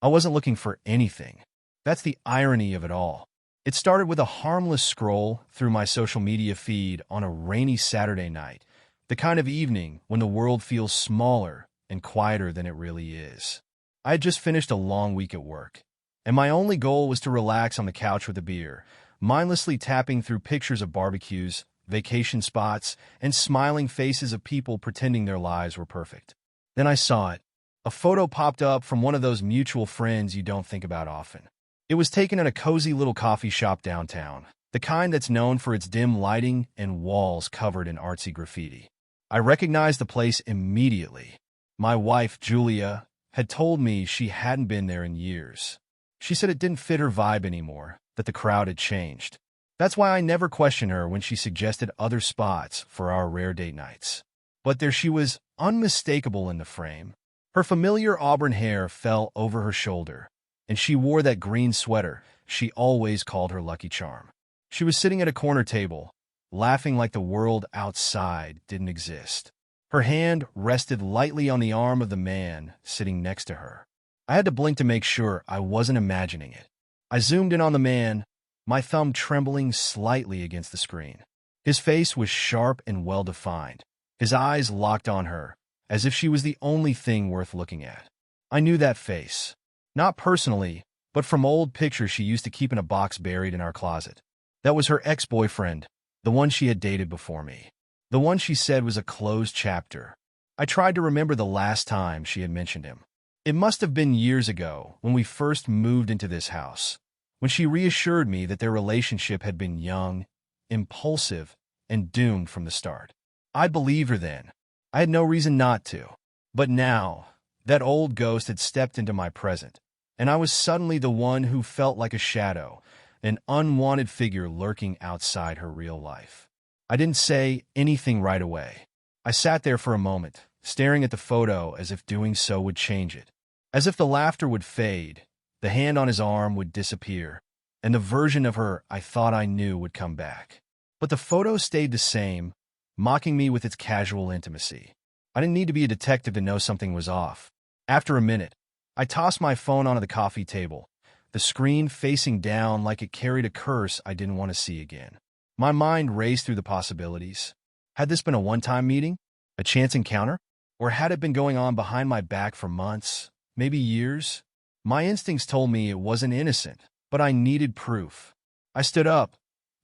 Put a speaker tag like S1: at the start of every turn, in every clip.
S1: I wasn't looking for anything. That's the irony of it all. It started with a harmless scroll through my social media feed on a rainy Saturday night, the kind of evening when the world feels smaller and quieter than it really is. I had just finished a long week at work, and my only goal was to relax on the couch with a beer, mindlessly tapping through pictures of barbecues, vacation spots, and smiling faces of people pretending their lives were perfect. Then I saw it. A photo popped up from one of those mutual friends you don't think about often. It was taken at a cozy little coffee shop downtown, the kind that's known for its dim lighting and walls covered in artsy graffiti. I recognized the place immediately. My wife, Julia, had told me she hadn't been there in years. She said it didn't fit her vibe anymore, that the crowd had changed. That's why I never questioned her when she suggested other spots for our rare date nights. But there she was, unmistakable in the frame. Her familiar auburn hair fell over her shoulder, and she wore that green sweater she always called her lucky charm. She was sitting at a corner table, laughing like the world outside didn't exist. Her hand rested lightly on the arm of the man sitting next to her. I had to blink to make sure I wasn't imagining it. I zoomed in on the man, my thumb trembling slightly against the screen. His face was sharp and well-defined, his eyes locked on her, as if she was the only thing worth looking at. I knew that face. Not personally, but from old pictures she used to keep in a box buried in our closet. That was her ex-boyfriend, the one she had dated before me. The one she said was a closed chapter. I tried to remember the last time she had mentioned him. It must have been years ago, when we first moved into this house, when she reassured me that their relationship had been young, impulsive, and doomed from the start. I believed her then. I had no reason not to. But now, that old ghost had stepped into my present, and I was suddenly the one who felt like a shadow, an unwanted figure lurking outside her real life. I didn't say anything right away. I sat there for a moment, staring at the photo as if doing so would change it. As if the laughter would fade, the hand on his arm would disappear, and the version of her I thought I knew would come back. But the photo stayed the same, mocking me with its casual intimacy. I didn't need to be a detective to know something was off. After a minute, I tossed my phone onto the coffee table, the screen facing down like it carried a curse I didn't want to see again. My mind raced through the possibilities. Had this been a one-time meeting? A chance encounter? Or had it been going on behind my back for months, maybe years? My instincts told me it wasn't innocent, but I needed proof. I stood up,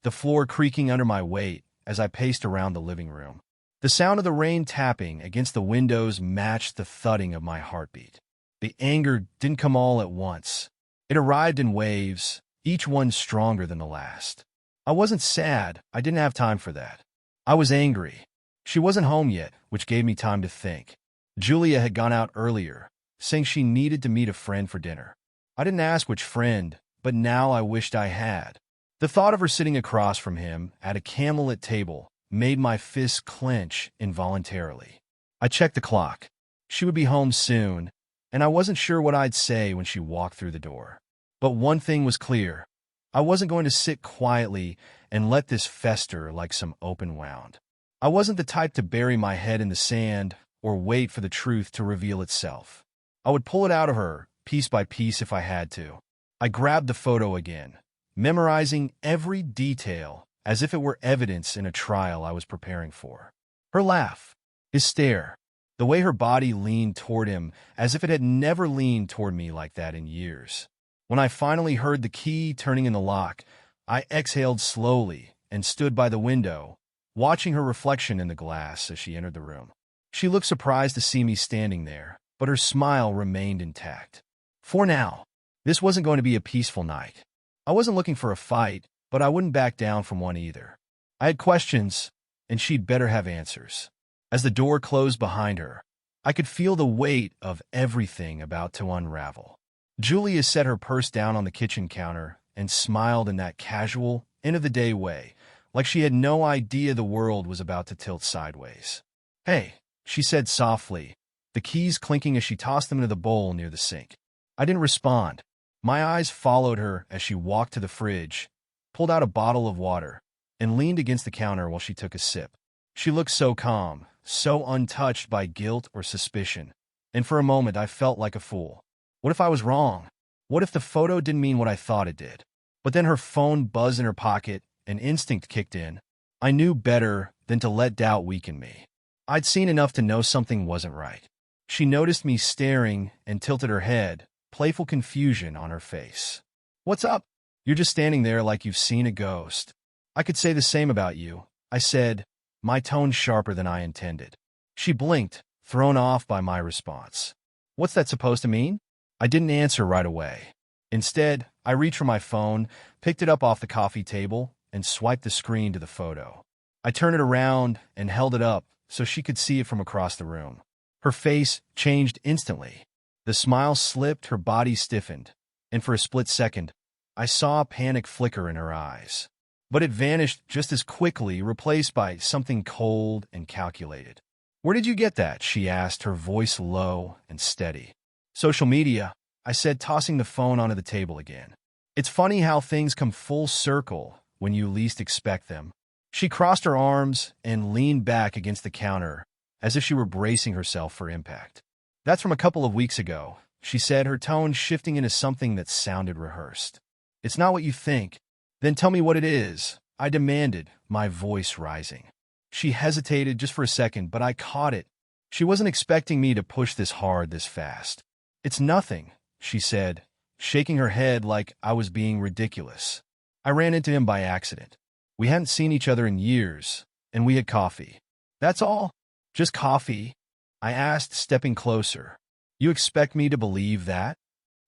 S1: the floor creaking under my weight as I paced around the living room. The sound of the rain tapping against the windows matched the thudding of my heartbeat. The anger didn't come all at once. It arrived in waves, each one stronger than the last. I wasn't sad. I didn't have time for that. I was angry. She wasn't home yet, which gave me time to think. Julia had gone out earlier, saying she needed to meet a friend for dinner. I didn't ask which friend, but now I wished I had. The thought of her sitting across from him at a candlelit table made my fists clench involuntarily. I checked the clock. She would be home soon, and I wasn't sure what I'd say when she walked through the door. But one thing was clear. I wasn't going to sit quietly and let this fester like some open wound. I wasn't the type to bury my head in the sand or wait for the truth to reveal itself. I would pull it out of her, piece by piece if I had to. I grabbed the photo again, memorizing every detail as if it were evidence in a trial I was preparing for. Her laugh, his stare, the way her body leaned toward him as if it had never leaned toward me like that in years. When I finally heard the key turning in the lock, I exhaled slowly and stood by the window, watching her reflection in the glass as she entered the room. She looked surprised to see me standing there, but her smile remained intact. For now, this wasn't going to be a peaceful night. I wasn't looking for a fight, but I wouldn't back down from one either. I had questions, and she'd better have answers. As the door closed behind her, I could feel the weight of everything about to unravel. Julia set her purse down on the kitchen counter and smiled in that casual, end-of-the-day way, like she had no idea the world was about to tilt sideways. "Hey," she said softly, the keys clinking as she tossed them into the bowl near the sink. I didn't respond. My eyes followed her as she walked to the fridge, pulled out a bottle of water, and leaned against the counter while she took a sip. She looked so calm, so untouched by guilt or suspicion, and for a moment I felt like a fool. What if I was wrong? What if the photo didn't mean what I thought it did? But then her phone buzzed in her pocket, and instinct kicked in. I knew better than to let doubt weaken me. I'd seen enough to know something wasn't right. She noticed me staring and tilted her head, playful confusion on her face. "What's up?" "You're just standing there like you've seen a ghost." "I could say the same about you," I said, my tone sharper than I intended. She blinked, thrown off by my response. "What's that supposed to mean?" I didn't answer right away. Instead, I reached for my phone, picked it up off the coffee table, and swiped the screen to the photo. I turned it around and held it up so she could see it from across the room. Her face changed instantly. The smile slipped, her body stiffened, and for a split second, I saw a panic flicker in her eyes. But it vanished just as quickly, replaced by something cold and calculated. "Where did you get that?" she asked, her voice low and steady. "Social media," I said, tossing the phone onto the table again. "It's funny how things come full circle when you least expect them." She crossed her arms and leaned back against the counter, as if she were bracing herself for impact. "That's from a couple of weeks ago," she said, her tone shifting into something that sounded rehearsed. "It's not what you think." "Then tell me what it is," I demanded, my voice rising. She hesitated just for a second, but I caught it. She wasn't expecting me to push this hard this fast. "It's nothing," she said, shaking her head like I was being ridiculous. "I ran into him by accident. We hadn't seen each other in years, and we had coffee." "That's all?" "Just coffee?" I asked, stepping closer. "You expect me to believe that?"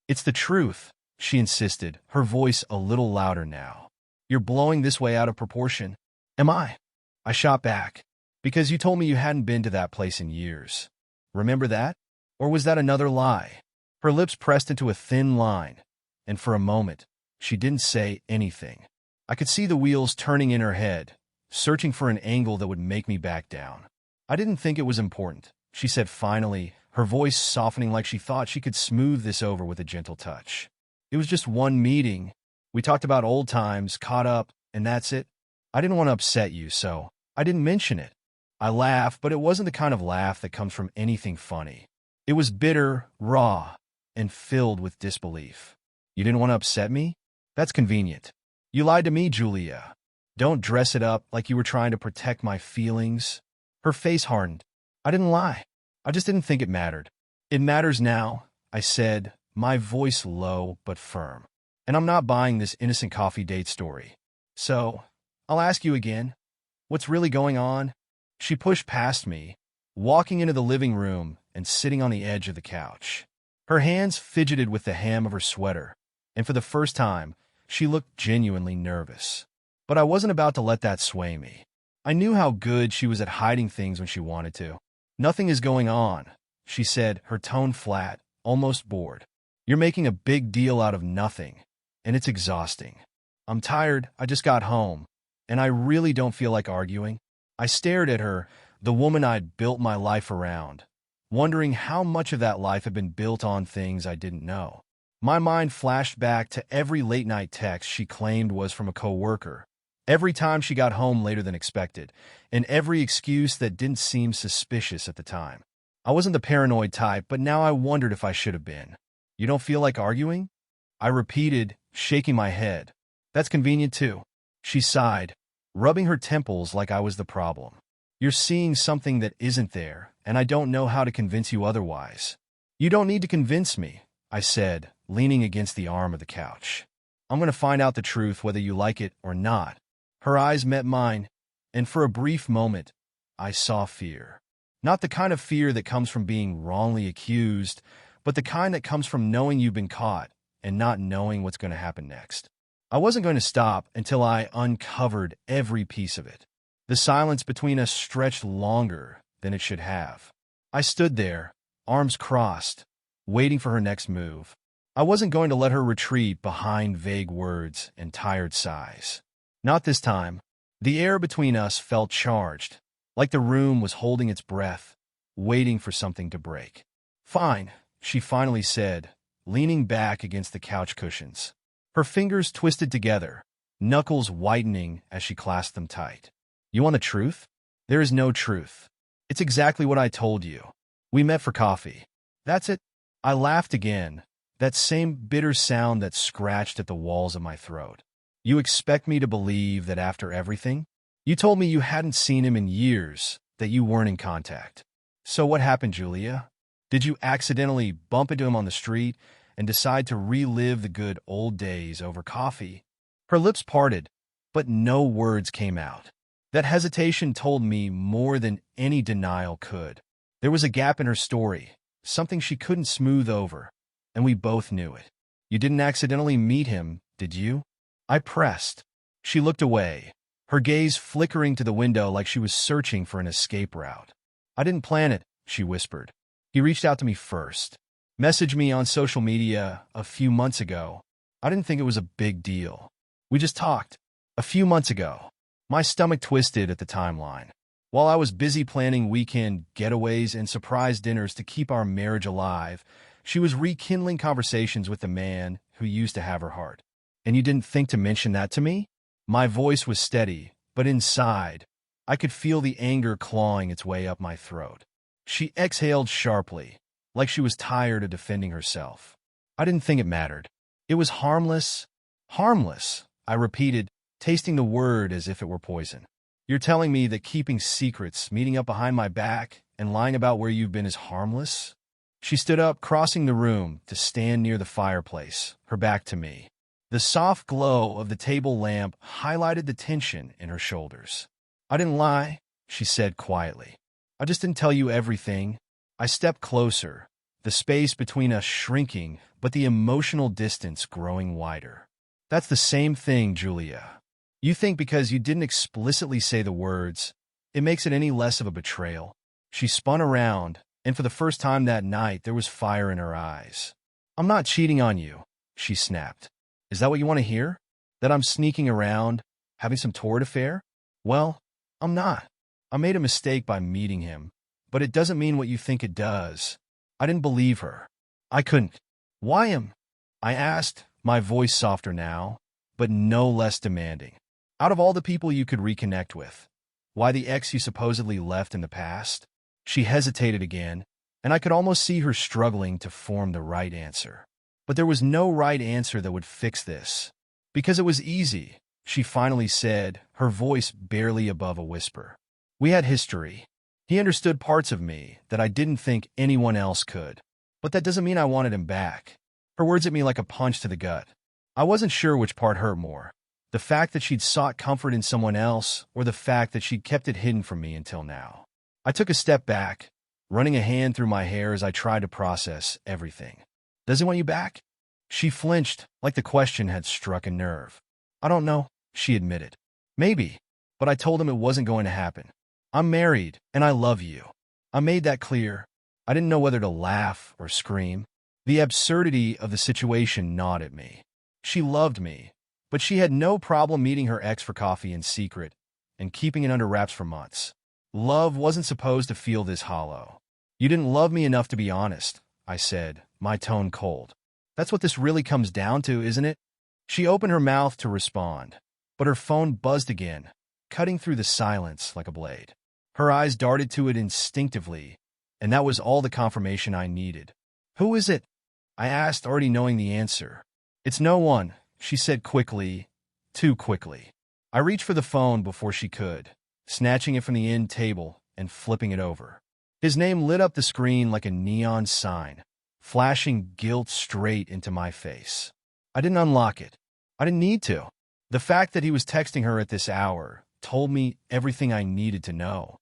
S1: "It's the truth," she insisted, her voice a little louder now. "You're blowing this way out of proportion." "Am I?" I shot back. "Because you told me you hadn't been to that place in years. Remember that? Or was that another lie?" Her lips pressed into a thin line, and for a moment, she didn't say anything. I could see the wheels turning in her head, searching for an angle that would make me back down. "I didn't think it was important," she said finally, her voice softening like she thought she could smooth this over with a gentle touch. "It was just one meeting. We talked about old times, caught up, and that's it. I didn't want to upset you, so I didn't mention it." I laughed, but it wasn't the kind of laugh that comes from anything funny. It was bitter, raw, and filled with disbelief. "You didn't want to upset me? That's convenient. You lied to me, Julia. Don't dress it up like you were trying to protect my feelings." Her face hardened. "I didn't lie. I just didn't think it mattered." "It matters now," I said, my voice low but firm. "And I'm not buying this innocent coffee date story. So, I'll ask you again. What's really going on?" She pushed past me, walking into the living room and sitting on the edge of the couch. Her hands fidgeted with the hem of her sweater, and for the first time, she looked genuinely nervous. But I wasn't about to let that sway me. I knew how good she was at hiding things when she wanted to. "Nothing is going on," she said, her tone flat, almost bored. "You're making a big deal out of nothing, and it's exhausting. I'm tired, I just got home, and I really don't feel like arguing." I stared at her, the woman I'd built my life around, wondering how much of that life had been built on things I didn't know. My mind flashed back to every late-night text she claimed was from a coworker, every time she got home later than expected, and every excuse that didn't seem suspicious at the time. I wasn't the paranoid type, but now I wondered if I should have been. "You don't feel like arguing?" I repeated, shaking my head. "That's convenient too." She sighed, rubbing her temples like I was the problem. "You're seeing something that isn't there, and I don't know how to convince you otherwise." "You don't need to convince me," I said, leaning against the arm of the couch. "I'm going to find out the truth whether you like it or not." Her eyes met mine, and for a brief moment, I saw fear. Not the kind of fear that comes from being wrongly accused, but the kind that comes from knowing you've been caught and not knowing what's going to happen next. I wasn't going to stop until I uncovered every piece of it. The silence between us stretched longer than it should have. I stood there, arms crossed, waiting for her next move. I wasn't going to let her retreat behind vague words and tired sighs. Not this time. The air between us felt charged, like the room was holding its breath, waiting for something to break. "Fine," she finally said, leaning back against the couch cushions. Her fingers twisted together, knuckles whitening as she clasped them tight. "You want the truth?" "There is no truth. It's exactly what I told you. We met for coffee." "That's it?" I laughed again, that same bitter sound that scratched at the walls of my throat. You expect me to believe that after everything? You told me you hadn't seen him in years, that you weren't in contact. So what happened, Julia? Did you accidentally bump into him on the street and decide to relive the good old days over coffee? Her lips parted, but no words came out. That hesitation told me more than any denial could. There was a gap in her story, something she couldn't smooth over, and we both knew it. You didn't accidentally meet him, did you? I pressed. She looked away, her gaze flickering to the window like she was searching for an escape route. I didn't plan it, she whispered. He reached out to me first. Messaged me on social media a few months ago. I didn't think it was a big deal. We just talked. A few months ago. My stomach twisted at the timeline. While I was busy planning weekend getaways and surprise dinners to keep our marriage alive, she was rekindling conversations with the man who used to have her heart. And you didn't think to mention that to me? My voice was steady, but inside, I could feel the anger clawing its way up my throat. She exhaled sharply, like she was tired of defending herself. I didn't think it mattered. It was harmless. Harmless, I repeated, tasting the word as if it were poison. You're telling me that keeping secrets, meeting up behind my back, and lying about where you've been is harmless? She stood up, crossing the room to stand near the fireplace, her back to me. The soft glow of the table lamp highlighted the tension in her shoulders. I didn't lie, she said quietly. I just didn't tell you everything. I stepped closer, the space between us shrinking, but the emotional distance growing wider. That's the same thing, Julia. You think because you didn't explicitly say the words, it makes it any less of a betrayal. She spun around, and for the first time that night, there was fire in her eyes. I'm not cheating on you, she snapped. Is that what you want to hear? That I'm sneaking around, having some torrid affair? Well, I'm not. I made a mistake by meeting him, but it doesn't mean what you think it does. I didn't believe her. I couldn't. Why him? I asked, my voice softer now, but no less demanding. Out of all the people you could reconnect with, why the ex you supposedly left in the past? She hesitated again, and I could almost see her struggling to form the right answer. But there was no right answer that would fix this. Because it was easy, she finally said, her voice barely above a whisper. We had history. He understood parts of me that I didn't think anyone else could. But that doesn't mean I wanted him back. Her words hit me like a punch to the gut. I wasn't sure which part hurt more. The fact that she'd sought comfort in someone else, or the fact that she'd kept it hidden from me until now. I took a step back, running a hand through my hair as I tried to process everything. Does he want you back? She flinched, like the question had struck a nerve. I don't know, she admitted. Maybe, but I told him it wasn't going to happen. I'm married, and I love you. I made that clear. I didn't know whether to laugh or scream. The absurdity of the situation gnawed at me. She loved me, but she had no problem meeting her ex for coffee in secret and keeping it under wraps for months. Love wasn't supposed to feel this hollow. You didn't love me enough to be honest, I said, my tone cold. That's what this really comes down to, isn't it? She opened her mouth to respond, but her phone buzzed again, cutting through the silence like a blade. Her eyes darted to it instinctively, and that was all the confirmation I needed. Who is it? I asked, already knowing the answer. It's no one, she said quickly, too quickly. I reached for the phone before she could, snatching it from the end table and flipping it over. His name lit up the screen like a neon sign, flashing guilt straight into my face. I didn't unlock it. I didn't need to. The fact that he was texting her at this hour told me everything I needed to know.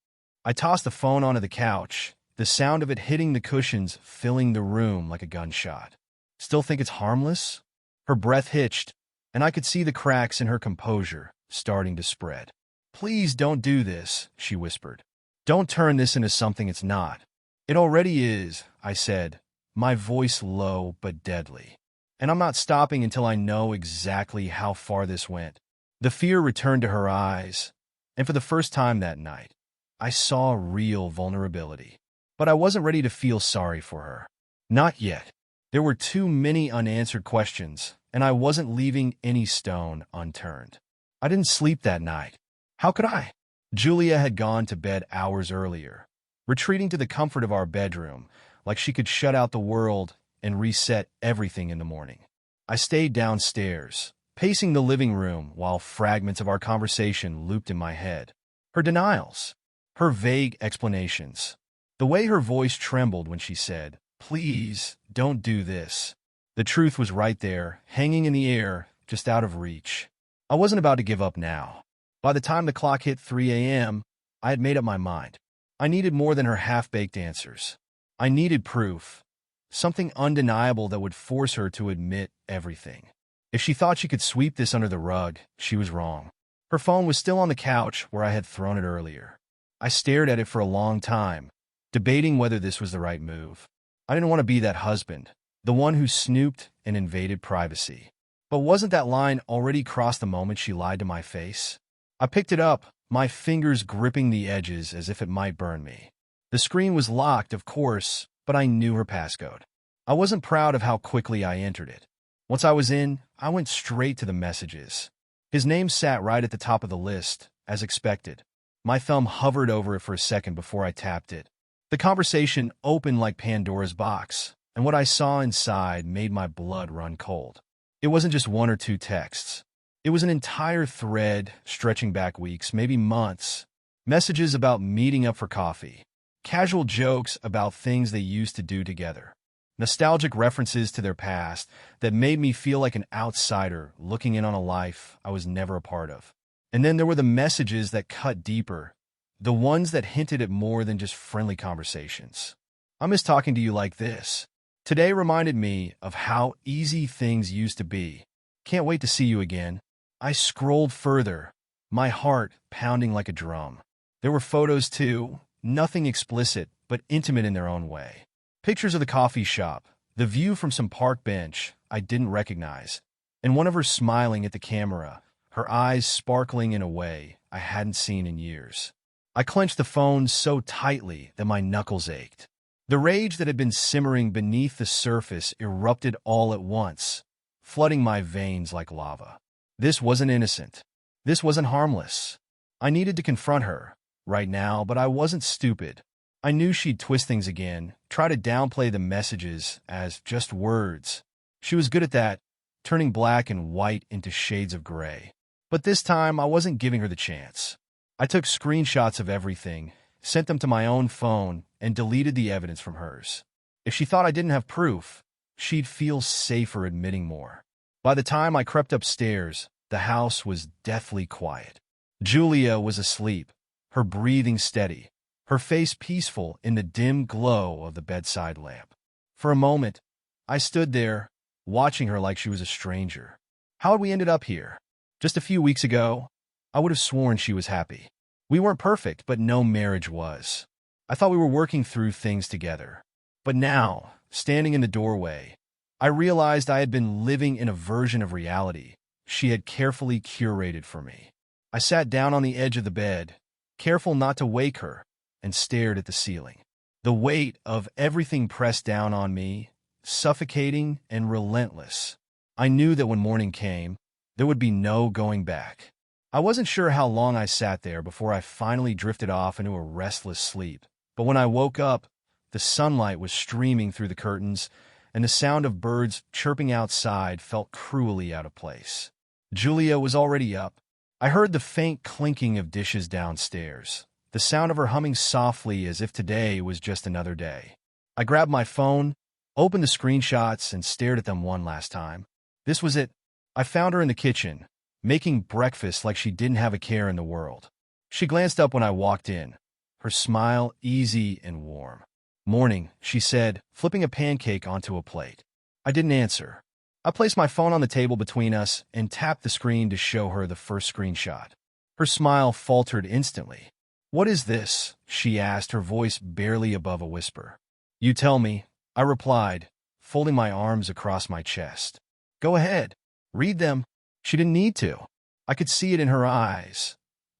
S1: I tossed the phone onto the couch, the sound of it hitting the cushions filling the room like a gunshot. Still think it's harmless? Her breath hitched, and I could see the cracks in her composure starting to spread. Please don't do this, she whispered. Don't turn this into something it's not. It already is, I said, my voice low but deadly. And I'm not stopping until I know exactly how far this went. The fear returned to her eyes, and for the first time that night, I saw real vulnerability. But I wasn't ready to feel sorry for her. Not yet. There were too many unanswered questions, and I wasn't leaving any stone unturned. I didn't sleep that night. How could I? Julia had gone to bed hours earlier, retreating to the comfort of our bedroom, like she could shut out the world and reset everything in the morning. I stayed downstairs, pacing the living room while fragments of our conversation looped in my head. Her denials, her vague explanations, the way her voice trembled when she said, "Please, don't do this." The truth was right there, hanging in the air, just out of reach. I wasn't about to give up now. By the time the clock hit 3 a.m., I had made up my mind. I needed more than her half-baked answers. I needed proof, something undeniable that would force her to admit everything. If she thought she could sweep this under the rug, she was wrong. Her phone was still on the couch where I had thrown it earlier. I stared at it for a long time, debating whether this was the right move. I didn't want to be that husband, the one who snooped and invaded privacy. But wasn't that line already crossed the moment she lied to my face? I picked it up, my fingers gripping the edges as if it might burn me. The screen was locked, of course, but I knew her passcode. I wasn't proud of how quickly I entered it. Once I was in, I went straight to the messages. His name sat right at the top of the list, as expected. My thumb hovered over it for a second before I tapped it. The conversation opened like Pandora's box, and what I saw inside made my blood run cold. It wasn't just one or two texts. It was an entire thread stretching back weeks, maybe months. Messages about meeting up for coffee. Casual jokes about things they used to do together. Nostalgic references to their past that made me feel like an outsider looking in on a life I was never a part of. And then there were the messages that cut deeper, the ones that hinted at more than just friendly conversations. "I miss talking to you like this. Today reminded me of how easy things used to be. Can't wait to see you again." I scrolled further, my heart pounding like a drum. There were photos too, nothing explicit, but intimate in their own way. Pictures of the coffee shop, the view from some park bench I didn't recognize, and one of her smiling at the camera, her eyes sparkling in a way I hadn't seen in years. I clenched the phone so tightly that my knuckles ached. The rage that had been simmering beneath the surface erupted all at once, flooding my veins like lava. This wasn't innocent. This wasn't harmless. I needed to confront her right now, but I wasn't stupid. I knew she'd twist things again, try to downplay the messages as just words. She was good at that, turning black and white into shades of gray. But this time, I wasn't giving her the chance. I took screenshots of everything, sent them to my own phone, and deleted the evidence from hers. If she thought I didn't have proof, she'd feel safer admitting more. By the time I crept upstairs, the house was deathly quiet. Julia was asleep, her breathing steady, her face peaceful in the dim glow of the bedside lamp. For a moment, I stood there, watching her like she was a stranger. How had we ended up here? Just a few weeks ago, I would have sworn she was happy. We weren't perfect, but no marriage was. I thought we were working through things together. But now, standing in the doorway, I realized I had been living in a version of reality she had carefully curated for me. I sat down on the edge of the bed, careful not to wake her, and stared at the ceiling. The weight of everything pressed down on me, suffocating and relentless. I knew that when morning came, there would be no going back. I wasn't sure how long I sat there before I finally drifted off into a restless sleep. But when I woke up, the sunlight was streaming through the curtains, and the sound of birds chirping outside felt cruelly out of place. Julia was already up. I heard the faint clinking of dishes downstairs, the sound of her humming softly as if today was just another day. I grabbed my phone, opened the screenshots, and stared at them one last time. This was it. I found her in the kitchen, making breakfast like she didn't have a care in the world. She glanced up when I walked in, her smile easy and warm. "Morning," she said, flipping a pancake onto a plate. I didn't answer. I placed my phone on the table between us and tapped the screen to show her the first screenshot. Her smile faltered instantly. "What is this?" she asked, her voice barely above a whisper. "You tell me," I replied, folding my arms across my chest. "Go ahead. Read them." She didn't need to. I could see it in her eyes.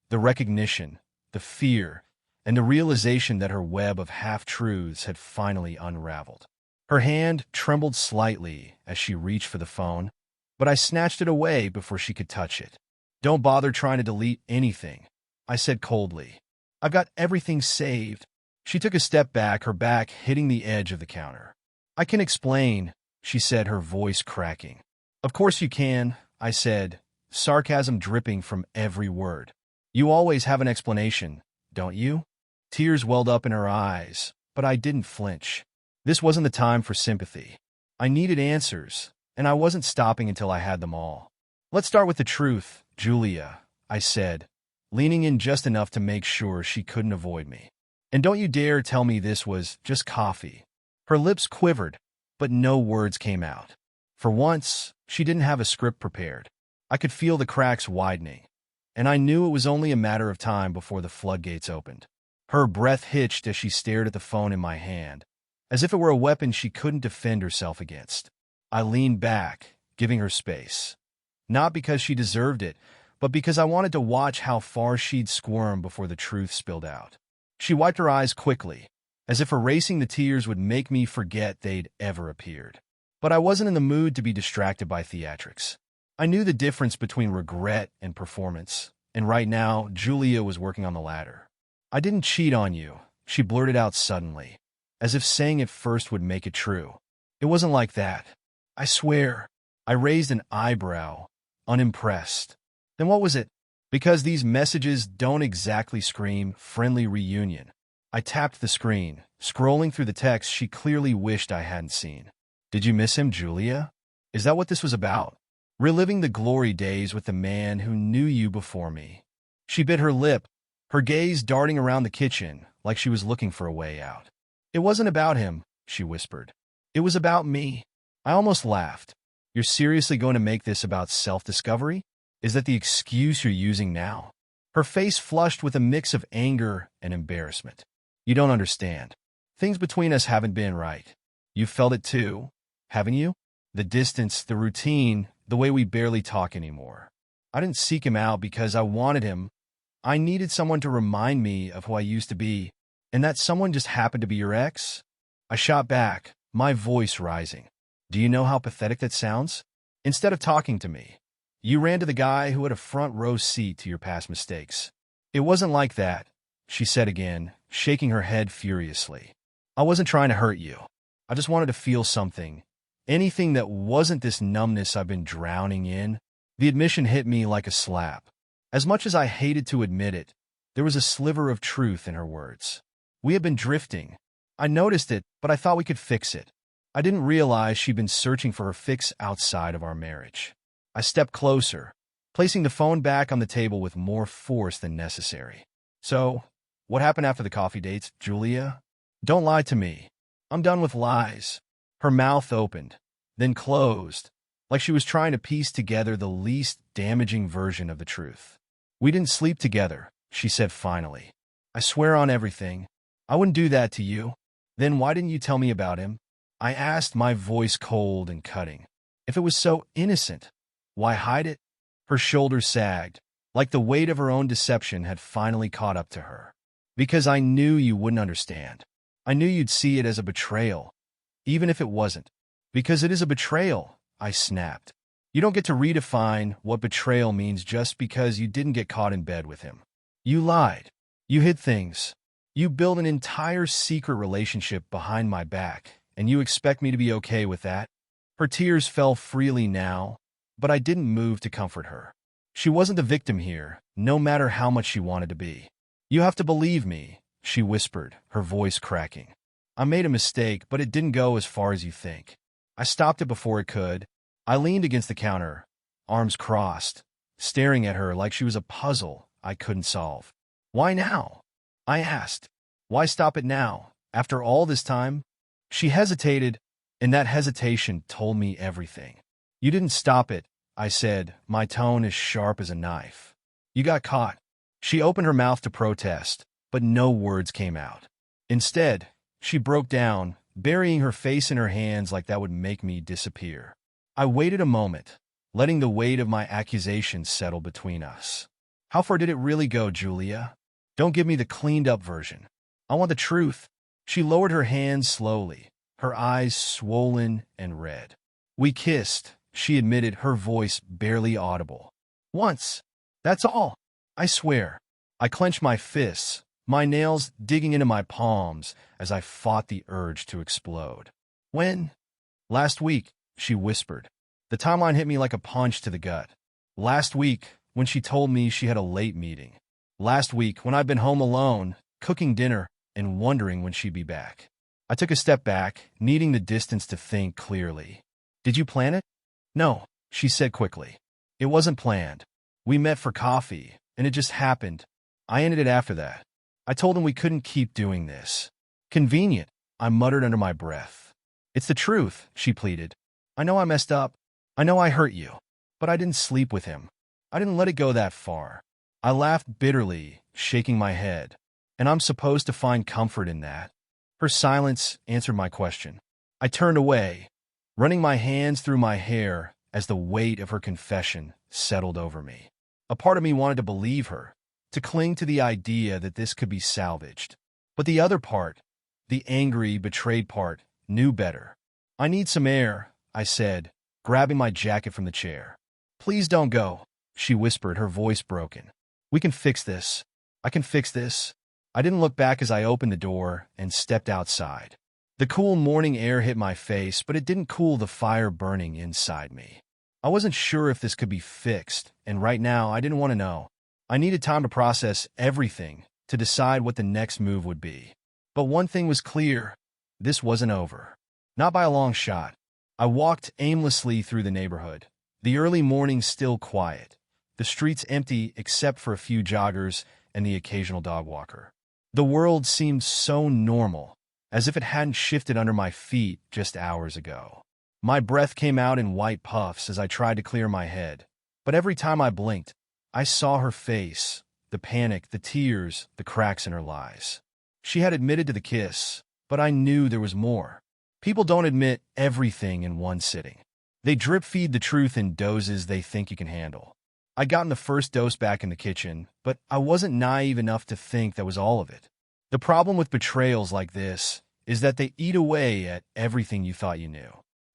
S1: The recognition, the fear, and the realization that her web of half-truths had finally unraveled. Her hand trembled slightly as she reached for the phone, but I snatched it away before she could touch it. "Don't bother trying to delete anything," I said coldly. "I've got everything saved." She took a step back, her back hitting the edge of the counter. I can explain, she said, her voice cracking. Of course you can, I said, sarcasm dripping from every word. You always have an explanation, don't you? Tears welled up in her eyes, but I didn't flinch. This wasn't the time for sympathy. I needed answers, and I wasn't stopping until I had them all. Let's start with the truth, Julia, I said, leaning in just enough to make sure she couldn't avoid me. And don't you dare tell me this was just coffee. Her lips quivered, but no words came out. For once, she didn't have a script prepared. I could feel the cracks widening, and I knew it was only a matter of time before the floodgates opened. Her breath hitched as she stared at the phone in my hand, as if it were a weapon she couldn't defend herself against. I leaned back, giving her space. Not because she deserved it, but because I wanted to watch how far she'd squirm before the truth spilled out. She wiped her eyes quickly, as if erasing the tears would make me forget they'd ever appeared. But I wasn't in the mood to be distracted by theatrics. I knew the difference between regret and performance, and right now, Julia was working on the latter. I didn't cheat on you, she blurted out suddenly, as if saying it first would make it true. It wasn't like that. I swear. I raised an eyebrow, unimpressed. Then what was it? Because these messages don't exactly scream friendly reunion. I tapped the screen, scrolling through the text she clearly wished I hadn't seen. Did you miss him, Julia? Is that what this was about? Reliving the glory days with the man who knew you before me. She bit her lip, her gaze darting around the kitchen like she was looking for a way out. It wasn't about him, she whispered. It was about me. I almost laughed. You're seriously going to make this about self-discovery? Is that the excuse you're using now? Her face flushed with a mix of anger and embarrassment. You don't understand. Things between us haven't been right. You've felt it too, haven't you? The distance, the routine, the way we barely talk anymore. I didn't seek him out because I wanted him. I needed someone to remind me of who I used to be, and that someone just happened to be your ex. I shot back, my voice rising. Do you know how pathetic that sounds? Instead of talking to me, you ran to the guy who had a front row seat to your past mistakes. It wasn't like that, she said again, shaking her head furiously. I wasn't trying to hurt you. I just wanted to feel something. Anything that wasn't this numbness I've been drowning in. The admission hit me like a slap. As much as I hated to admit it, there was a sliver of truth in her words. We had been drifting. I noticed it, but I thought we could fix it. I didn't realize she'd been searching for her fix outside of our marriage. I stepped closer, placing the phone back on the table with more force than necessary. So, what happened after the coffee dates, Julia? Don't lie to me. I'm done with lies. Her mouth opened, then closed, like she was trying to piece together the least damaging version of the truth. We didn't sleep together, she said finally. I swear on everything. I wouldn't do that to you. Then why didn't you tell me about him? I asked, my voice cold and cutting. If it was so innocent, why hide it? Her shoulders sagged, like the weight of her own deception had finally caught up to her. Because I knew you wouldn't understand. I knew you'd see it as a betrayal, even if it wasn't. Because it is a betrayal, I snapped. You don't get to redefine what betrayal means just because you didn't get caught in bed with him. You lied. You hid things. You built an entire secret relationship behind my back, and you expect me to be okay with that? Her tears fell freely now, but I didn't move to comfort her. She wasn't the victim here, no matter how much she wanted to be. You have to believe me, she whispered, her voice cracking. I made a mistake, but it didn't go as far as you think. I stopped it before it could. I leaned against the counter, arms crossed, staring at her like she was a puzzle I couldn't solve. Why now? I asked. Why stop it now, after all this time? She hesitated, and that hesitation told me everything. You didn't stop it, I said, my tone as sharp as a knife. You got caught. She opened her mouth to protest, but no words came out. Instead, she broke down, burying her face in her hands like that would make me disappear. I waited a moment, letting the weight of my accusations settle between us. How far did it really go, Julia? Don't give me the cleaned-up version. I want the truth. She lowered her hands slowly, her eyes swollen and red. We kissed, she admitted, her voice barely audible. Once. That's all. I swear. I clenched my fists, my nails digging into my palms as I fought the urge to explode. When? Last week, she whispered. The timeline hit me like a punch to the gut. Last week, when she told me she had a late meeting. Last week, when I'd been home alone, cooking dinner, and wondering when she'd be back. I took a step back, needing the distance to think clearly. Did you plan it? No, she said quickly. It wasn't planned. We met for coffee, and it just happened. I ended it after that. I told him we couldn't keep doing this. Convenient, I muttered under my breath. It's the truth, she pleaded. I know I messed up. I know I hurt you. But I didn't sleep with him. I didn't let it go that far. I laughed bitterly, shaking my head. And I'm supposed to find comfort in that. Her silence answered my question. I turned away, running my hands through my hair as the weight of her confession settled over me. A part of me wanted to believe her, to cling to the idea that this could be salvaged. But the other part, the angry, betrayed part, knew better. I need some air, I said, grabbing my jacket from the chair. Please don't go, she whispered, her voice broken. We can fix this. I can fix this. I didn't look back as I opened the door and stepped outside. The cool morning air hit my face, but it didn't cool the fire burning inside me. I wasn't sure if this could be fixed, and right now I didn't want to know. I needed time to process everything, to decide what the next move would be. But one thing was clear. This wasn't over. Not by a long shot. I walked aimlessly through the neighborhood. The early morning still quiet. The streets empty except for a few joggers and the occasional dog walker. The world seemed so normal, as if it hadn't shifted under my feet just hours ago. My breath came out in white puffs as I tried to clear my head. But every time I blinked, I saw her face, the panic, the tears, the cracks in her lies. She had admitted to the kiss, but I knew there was more. People don't admit everything in one sitting. They drip-feed the truth in doses they think you can handle. I'd gotten the first dose back in the kitchen, but I wasn't naive enough to think that was all of it. The problem with betrayals like this is that they eat away at everything you thought you knew.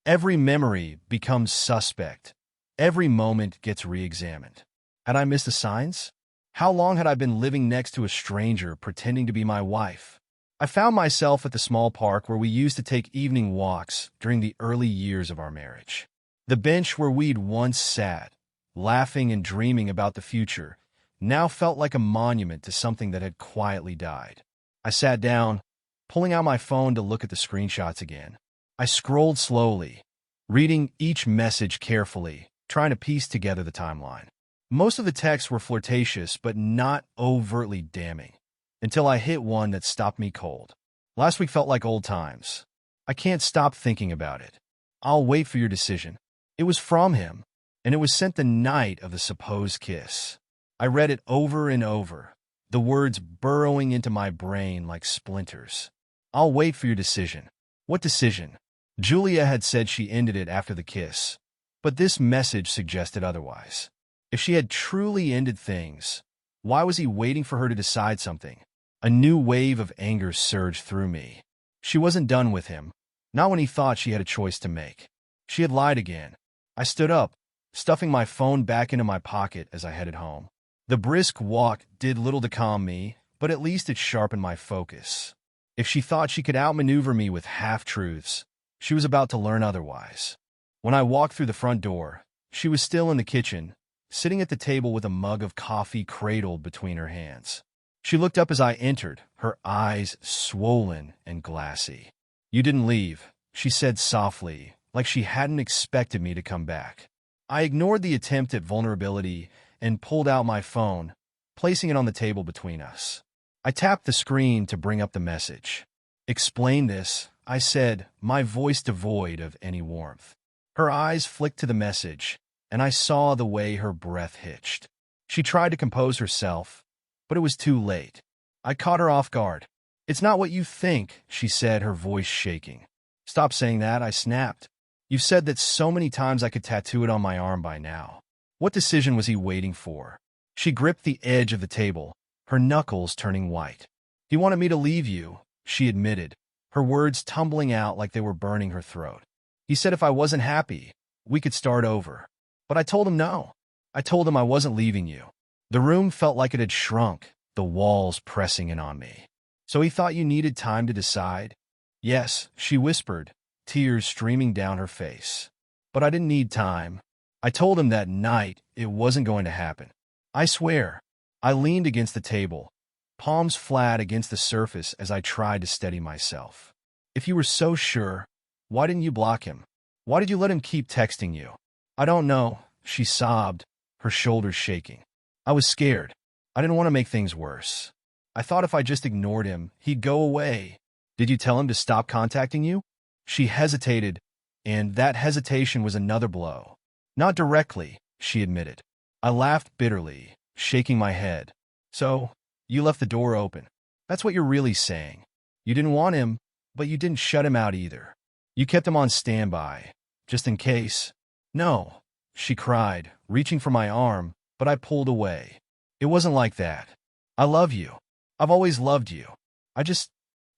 S1: Every memory becomes suspect. Every moment gets re-examined. Had I missed the signs? How long had I been living next to a stranger pretending to be my wife? I found myself at the small park where we used to take evening walks during the early years of our marriage. The bench where we'd once sat, laughing and dreaming about the future, now felt like a monument to something that had quietly died. I sat down, pulling out my phone to look at the screenshots again. I scrolled slowly, reading each message carefully, trying to piece together the timeline. Most of the texts were flirtatious, but not overtly damning, until I hit one that stopped me cold. Last week felt like old times. I can't stop thinking about it. I'll wait for your decision. It was from him, and it was sent the night of the supposed kiss. I read it over and over, the words burrowing into my brain like splinters. I'll wait for your decision. What decision? Julia had said she ended it after the kiss, but this message suggested otherwise. If she had truly ended things, why was he waiting for her to decide something? A new wave of anger surged through me. She wasn't done with him, not when he thought she had a choice to make. She had lied again. I stood up, stuffing my phone back into my pocket as I headed home. The brisk walk did little to calm me, but at least it sharpened my focus. If she thought she could outmaneuver me with half-truths, she was about to learn otherwise. When I walked through the front door, she was still in the kitchen, sitting at the table with a mug of coffee cradled between her hands. She looked up as I entered, her eyes swollen and glassy. "You didn't leave," she said softly, like she hadn't expected me to come back. I ignored the attempt at vulnerability and pulled out my phone, placing it on the table between us. I tapped the screen to bring up the message. "Explain this," I said, my voice devoid of any warmth. Her eyes flicked to the message, and I saw the way her breath hitched. She tried to compose herself, but it was too late. I caught her off guard. "It's not what you think," she said, her voice shaking. "Stop saying that," I snapped. "You've said that so many times I could tattoo it on my arm by now." What decision was he waiting for? She gripped the edge of the table, her knuckles turning white. "He wanted me to leave you," she admitted, her words tumbling out like they were burning her throat. "He said if I wasn't happy, we could start over. But I told him no. I told him I wasn't leaving you." The room felt like it had shrunk, the walls pressing in on me. "So he thought you needed time to decide?" "Yes," she whispered, tears streaming down her face. But I didn't need time. I told him that night it wasn't going to happen. I swear. I leaned against the table, palms flat against the surface as I tried to steady myself. If you were so sure, why didn't you block him? Why did you let him keep texting you? I don't know, she sobbed, her shoulders shaking. I was scared. I didn't want to make things worse. I thought if I just ignored him, he'd go away. Did you tell him to stop contacting you? She hesitated, and that hesitation was another blow. Not directly, she admitted. I laughed bitterly, shaking my head. So, you left the door open. That's what you're really saying. You didn't want him, but you didn't shut him out either. You kept him on standby, just in case. No, she cried, reaching for my arm, but I pulled away. It wasn't like that. I love you. I've always loved you.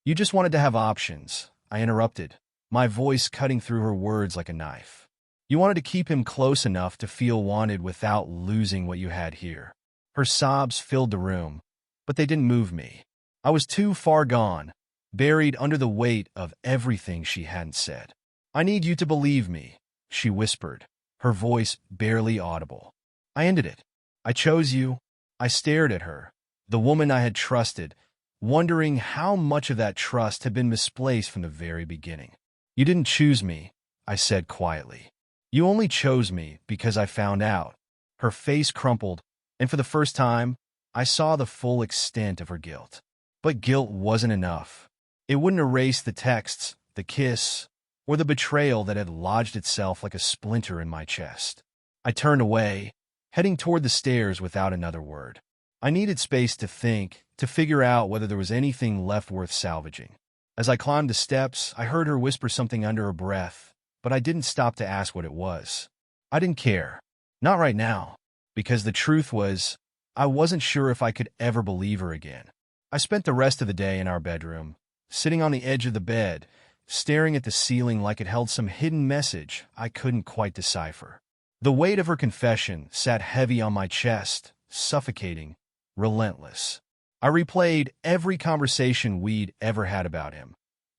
S1: You just wanted to have options, I interrupted, my voice cutting through her words like a knife. You wanted to keep him close enough to feel wanted without losing what you had here. Her sobs filled the room, but they didn't move me. I was too far gone, buried under the weight of everything she hadn't said. I need you to believe me, she whispered, her voice barely audible. I ended it. I chose you. I stared at her, the woman I had trusted, wondering how much of that trust had been misplaced from the very beginning. You didn't choose me, I said quietly. You only chose me because I found out. Her face crumpled, and for the first time, I saw the full extent of her guilt. But guilt wasn't enough. It wouldn't erase the texts, the kiss, or the betrayal that had lodged itself like a splinter in my chest. I turned away, heading toward the stairs without another word. I needed space to think, to figure out whether there was anything left worth salvaging. As I climbed the steps, I heard her whisper something under her breath, but I didn't stop to ask what it was. I didn't care. Not right now, because the truth was, I wasn't sure if I could ever believe her again. I spent the rest of the day in our bedroom, sitting on the edge of the bed, staring at the ceiling like it held some hidden message I couldn't quite decipher. The weight of her confession sat heavy on my chest, suffocating, relentless. I replayed every conversation we'd ever had about him,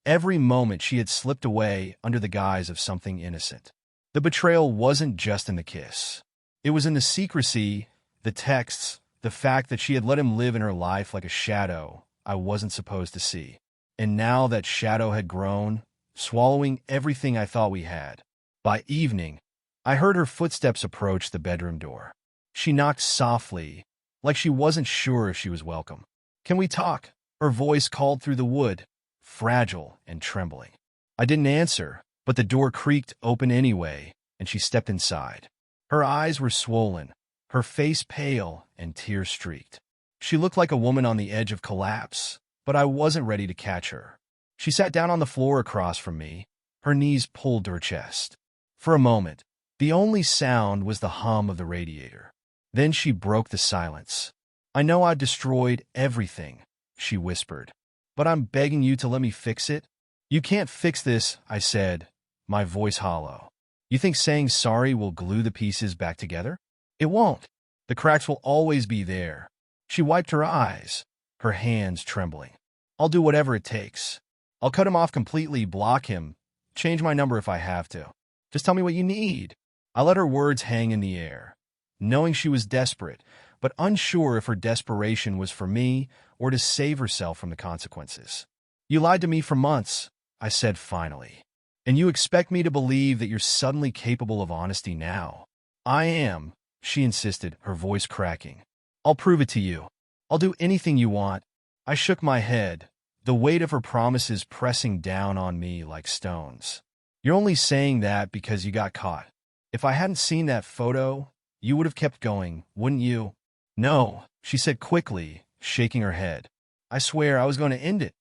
S1: every moment she had slipped away under the guise of something innocent. The betrayal wasn't just in the kiss. It was in the secrecy, the texts, the fact that she had let him live in her life like a shadow I wasn't supposed to see. And now that shadow had grown, swallowing everything I thought we had. By evening, I heard her footsteps approach the bedroom door. She knocked softly, like she wasn't sure if she was welcome. Can we talk? Her voice called through the wood, fragile and trembling. I didn't answer, but the door creaked open anyway, and she stepped inside. Her eyes were swollen, her face pale and tear-streaked. She looked like a woman on the edge of collapse, but I wasn't ready to catch her. She sat down on the floor across from me, her knees pulled to her chest. For a moment, the only sound was the hum of the radiator. Then she broke the silence. I know I destroyed everything, she whispered, but I'm begging you to let me fix it. You can't fix this, I said, my voice hollow. You think saying sorry will glue the pieces back together? It won't. The cracks will always be there. She wiped her eyes, her hands trembling. I'll do whatever it takes. I'll cut him off completely, block him, change my number if I have to. Just tell me what you need. I let her words hang in the air, knowing she was desperate, but unsure if her desperation was for me or to save herself from the consequences. You lied to me for months, I said finally, and you expect me to believe that you're suddenly capable of honesty now. I am, she insisted, her voice cracking. I'll prove it to you. I'll do anything you want. I shook my head, the weight of her promises pressing down on me like stones. You're only saying that because you got caught. If I hadn't seen that photo, you would have kept going, wouldn't you? No, she said quickly, shaking her head. I swear I was going to end it.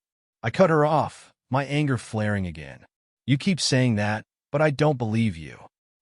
S1: I cut her off, my anger flaring again. You keep saying that, but I don't believe you.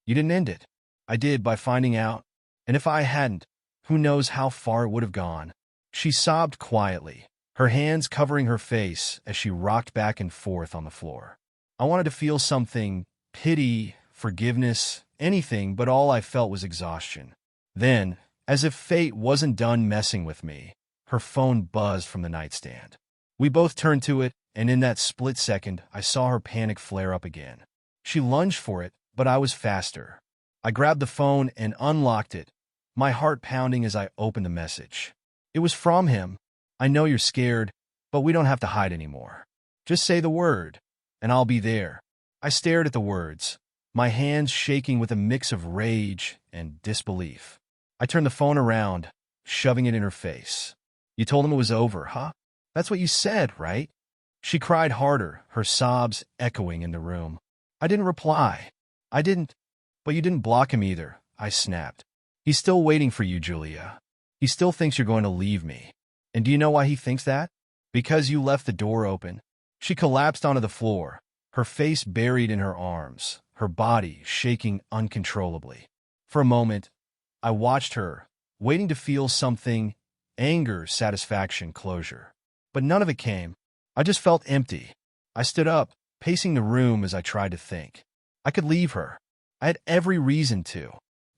S1: You didn't end it. I did by finding out. And if I hadn't, who knows how far it would have gone. She sobbed quietly, her hands covering her face as she rocked back and forth on the floor. I wanted to feel something, pity, forgiveness, anything, but all I felt was exhaustion. Then, as if fate wasn't done messing with me, her phone buzzed from the nightstand. We both turned to it, and in that split second, I saw her panic flare up again. She lunged for it, but I was faster. I grabbed the phone and unlocked it, my heart pounding as I opened the message. It was from him. I know you're scared, but we don't have to hide anymore. Just say the word, and I'll be there. I stared at the words, my hands shaking with a mix of rage and disbelief. I turned the phone around, shoving it in her face. You told him it was over, huh? That's what you said, right? She cried harder, her sobs echoing in the room. I didn't reply. I didn't. But you didn't block him either, I snapped. He's still waiting for you, Julia. He still thinks you're going to leave me. And do you know why he thinks that? Because you left the door open. She collapsed onto the floor, her face buried in her arms, her body shaking uncontrollably. For a moment, I watched her, waiting to feel something, anger, satisfaction, closure. But none of it came. I just felt empty. I stood up, pacing the room as I tried to think. I could leave her. I had every reason to.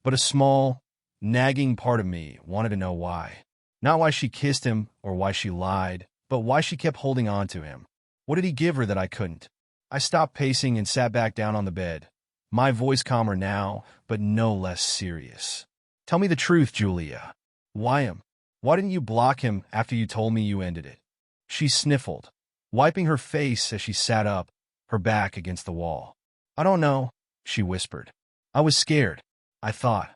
S1: But a small, nagging part of me wanted to know why. Not why she kissed him or why she lied, but why she kept holding on to him. What did he give her that I couldn't? I stopped pacing and sat back down on the bed, my voice calmer now, but no less serious. Tell me the truth, Julia. Why him? Why didn't you block him after you told me you ended it? She sniffled, wiping her face as she sat up, her back against the wall. I don't know, she whispered. I was scared. I thought,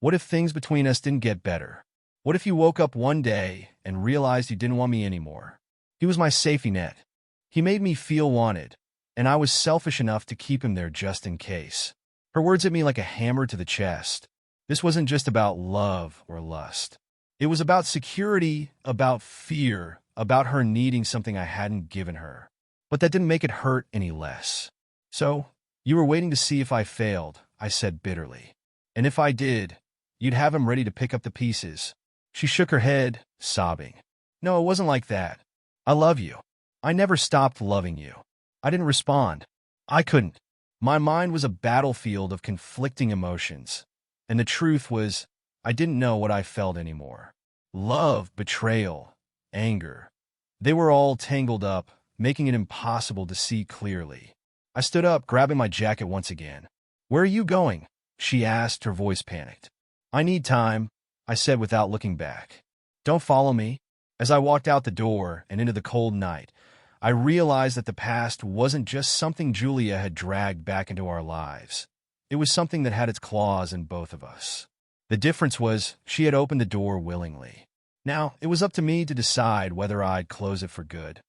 S1: what if things between us didn't get better? What if you woke up one day and realized you didn't want me anymore? He was my safety net. He made me feel wanted, and I was selfish enough to keep him there just in case. Her words hit me like a hammer to the chest. This wasn't just about love or lust. It was about security, about fear, about her needing something I hadn't given her. But that didn't make it hurt any less. So, you were waiting to see if I failed, I said bitterly. And if I did, you'd have him ready to pick up the pieces. She shook her head, sobbing. No, it wasn't like that. I love you. I never stopped loving you. I didn't respond. I couldn't. My mind was a battlefield of conflicting emotions. And the truth was, I didn't know what I felt anymore. Love, betrayal, anger. They were all tangled up, making it impossible to see clearly. I stood up, grabbing my jacket once again. Where are you going? She asked, her voice panicked. I need time, I said without looking back. Don't follow me. As I walked out the door and into the cold night, I realized that the past wasn't just something Julia had dragged back into our lives. It was something that had its claws in both of us. The difference was she had opened the door willingly. Now, it was up to me to decide whether I'd close it for good.